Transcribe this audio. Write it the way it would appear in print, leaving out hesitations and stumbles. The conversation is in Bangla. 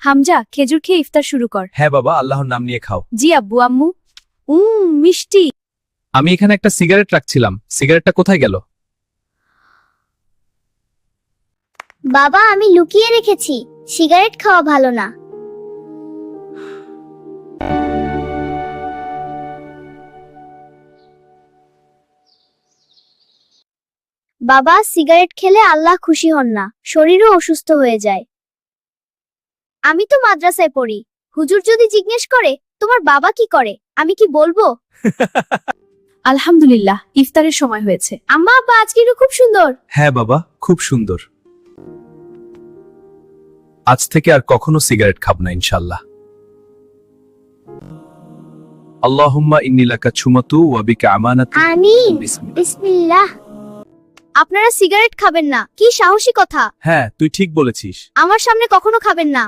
হামজা, খেজুর খেয়ে ইফতার শুরু কর। হ্যাঁ বাবা, আল্লাহর নাম নিয়ে খাও। জি আব্বু আম্মু। মিষ্টি। আমি এখানে একটা সিগারেট রাখছিলাম, সিগারেটটা কোথায় গেল? বাবা, আমি লুকিয়ে রেখেছি। সিগারেট খাওয়া ভালো না। বাবা, সিগারেট খেলে আল্লাহ খুশি হন না, শরীরও অসুস্থ হয়ে যায়। আমি তো মাদ্রাসায় পড়ি। হুজুর যদি জিজ্ঞেস করে তোমার বাবা কি করে, আমি কি বলবো? আলহামদুলিল্লাহ, ইফতারের সময় হয়েছে। আম্মা আব্বা, আজকে খুব সুন্দর। হ্যাঁ বাবা, খুব সুন্দর। আজ থেকে আর কখনো সিগারেট খাব না ইনশাআল্লাহ। আল্লাহুম্মা ইন্নী লাকা ছুমাতু ওয়া বিকা আমানাতু। আমিন। বিসমিল্লাহ। বিসমিল্লাহ। আপনারা সিগারেট খাবেন না, কি সাহসী কথা! হ্যাঁ, তুই ঠিক বলেছিস। আমার সামনে কখনো খাবেন না।